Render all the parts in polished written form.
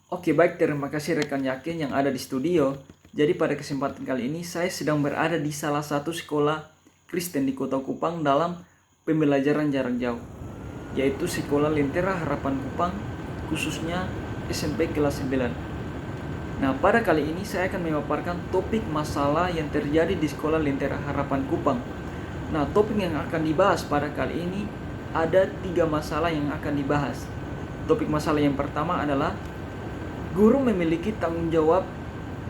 Oke, baik, terima kasih rekan Yakin yang ada di studio. Jadi pada kesempatan kali ini saya sedang berada di salah satu sekolah Kristen di Kota Kupang dalam pembelajaran jarak jauh, yaitu Sekolah Lentera Harapan Kupang, khususnya SMP kelas 9. Nah, pada kali ini saya akan memaparkan topik masalah yang terjadi di Sekolah Lentera Harapan Kupang. Nah, topik yang akan dibahas pada kali ini ada 3 masalah yang akan dibahas. Topik masalah yang pertama adalah guru memiliki tanggung jawab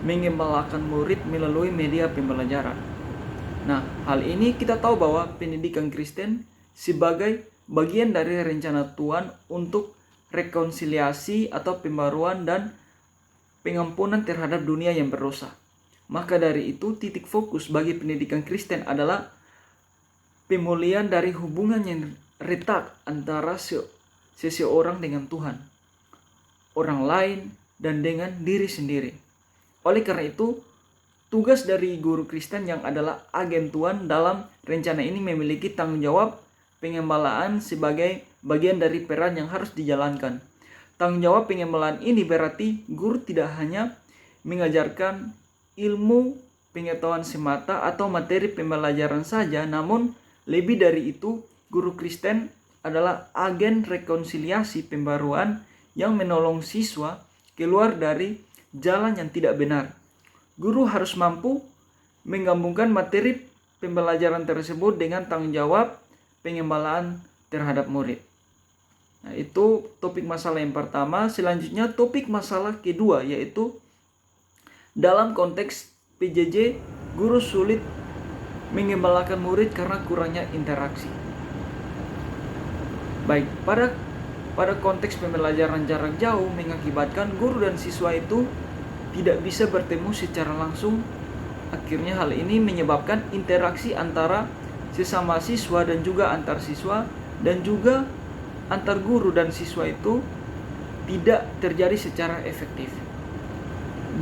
mengembalakan murid melalui media pembelajaran. Nah, hal ini kita tahu bahwa pendidikan Kristen sebagai bagian dari rencana Tuhan untuk rekonsiliasi atau pembaruan dan pengampunan terhadap dunia yang berdosa. Maka dari itu, titik fokus bagi pendidikan Kristen adalah pemulihan dari hubungan yang retak antara seseorang dengan Tuhan, orang lain, dan dengan diri sendiri. Oleh karena itu, tugas dari guru Kristen yang adalah agen Tuhan dalam rencana ini memiliki tanggung jawab pengembalaan sebagai bagian dari peran yang harus dijalankan. Tanggung jawab pengembalaan ini berarti guru tidak hanya mengajarkan ilmu pengetahuan semata atau materi pembelajaran saja, namun lebih dari itu, guru Kristen adalah agen rekonsiliasi pembaruan yang menolong siswa keluar dari jalan yang tidak benar. Guru harus mampu menggabungkan materi pembelajaran tersebut dengan tanggung jawab pengembalaan terhadap murid. Nah, itu topik masalah yang pertama. Selanjutnya topik masalah kedua, yaitu dalam konteks PJJ, guru sulit mengembalakan murid karena kurangnya interaksi. Baik, pada konteks pembelajaran jarak jauh mengakibatkan guru dan siswa itu tidak bisa bertemu secara langsung. Akhirnya hal ini menyebabkan interaksi antara sesama siswa dan juga antar siswa dan juga antar guru dan siswa itu tidak terjadi secara efektif.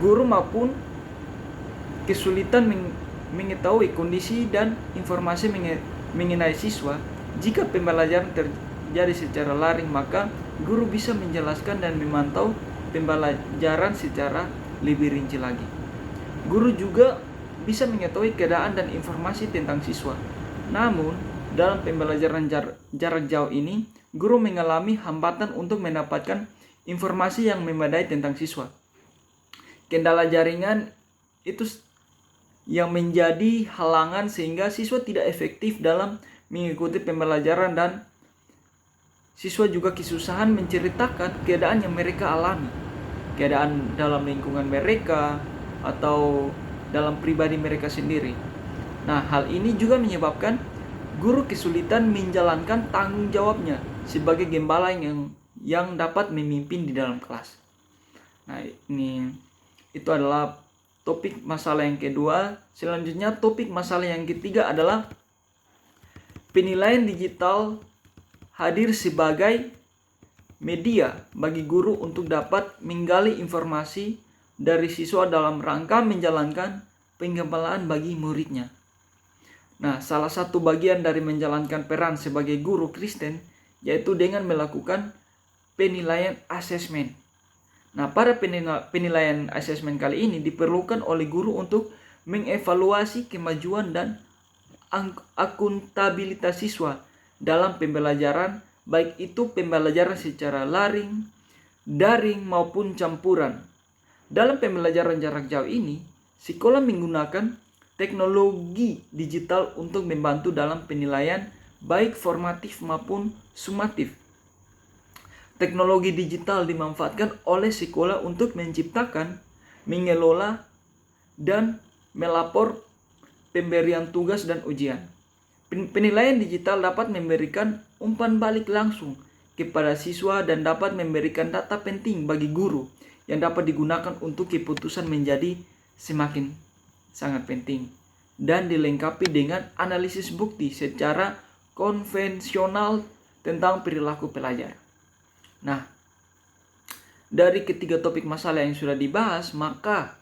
Guru maupun kesulitan mengetahui kondisi dan informasi mengenai siswa. Jika pembelajaran terjadi secara laring, maka guru bisa menjelaskan dan memantau pembelajaran secara lebih rinci lagi. Guru juga bisa mengetahui keadaan dan informasi tentang siswa. Namun, dalam pembelajaran jarak jauh ini, guru mengalami hambatan untuk mendapatkan informasi yang memadai tentang siswa. Kendala jaringan itu yang menjadi halangan sehingga siswa tidak efektif dalam mengikuti pembelajaran, dan siswa juga kesusahan menceritakan keadaan yang mereka alami, keadaan dalam lingkungan mereka atau dalam pribadi mereka sendiri. Nah, hal ini juga menyebabkan guru kesulitan menjalankan tanggung jawabnya sebagai gembala yang dapat memimpin di dalam kelas. Nah, itu adalah topik masalah yang kedua. Selanjutnya topik masalah yang ketiga adalah penilaian digital hadir sebagai media bagi guru untuk dapat menggali informasi dari siswa dalam rangka menjalankan penggembalaan bagi muridnya. Nah, salah satu bagian dari menjalankan peran sebagai guru Kristen yaitu dengan melakukan penilaian asesmen. Nah, pada penilaian asesmen kali ini diperlukan oleh guru untuk mengevaluasi kemajuan dan akuntabilitas siswa dalam pembelajaran, baik itu pembelajaran secara laring, daring maupun campuran. Dalam pembelajaran jarak jauh ini, sekolah menggunakan teknologi digital untuk membantu dalam penilaian baik formatif maupun sumatif. Teknologi digital dimanfaatkan oleh sekolah untuk menciptakan, mengelola, dan melapor pemberian tugas dan ujian. Penilaian digital dapat memberikan umpan balik langsung kepada siswa dan dapat memberikan data penting bagi guru yang dapat digunakan untuk keputusan menjadi semakin sangat penting, dan dilengkapi dengan analisis bukti secara konvensional tentang perilaku pelajar. Nah, dari ketiga topik masalah yang sudah dibahas, maka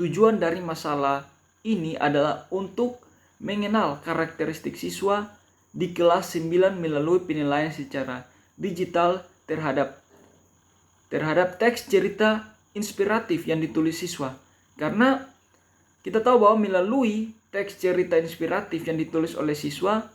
tujuan dari masalah ini adalah untuk mengenal karakteristik siswa di kelas 9 melalui penilaian secara digital terhadap terhadap teks cerita inspiratif yang ditulis siswa. Karena kita tahu bahwa melalui teks cerita inspiratif yang ditulis oleh siswa,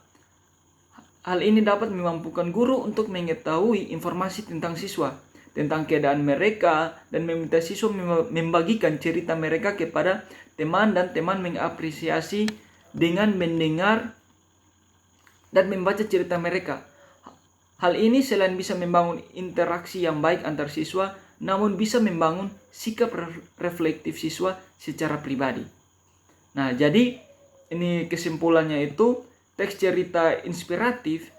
hal ini dapat memampukan guru untuk mengetahui informasi tentang siswa, tentang keadaan mereka, dan meminta siswa membagikan cerita mereka kepada teman, dan teman mengapresiasi dengan mendengar dan membaca cerita mereka. Hal ini selain bisa membangun interaksi yang baik antar siswa, namun bisa membangun sikap reflektif siswa secara pribadi. Nah, jadi ini kesimpulannya itu teks cerita inspiratif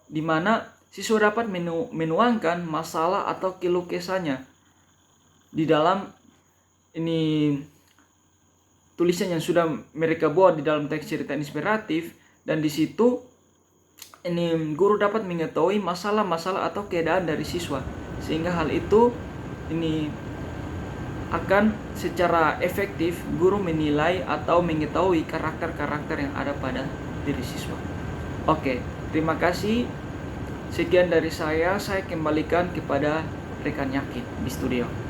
di mana siswa dapat menuangkan masalah atau keluh kesahnya di dalam ini tulisan yang sudah mereka buat di dalam teks cerita inspiratif, dan di situ ini guru dapat mengetahui masalah-masalah atau keadaan dari siswa, sehingga hal itu ini akan secara efektif guru menilai atau mengetahui karakter-karakter yang ada pada diri siswa. Oke, terima kasih. Sekian dari saya kembalikan kepada rekan Yakin di studio.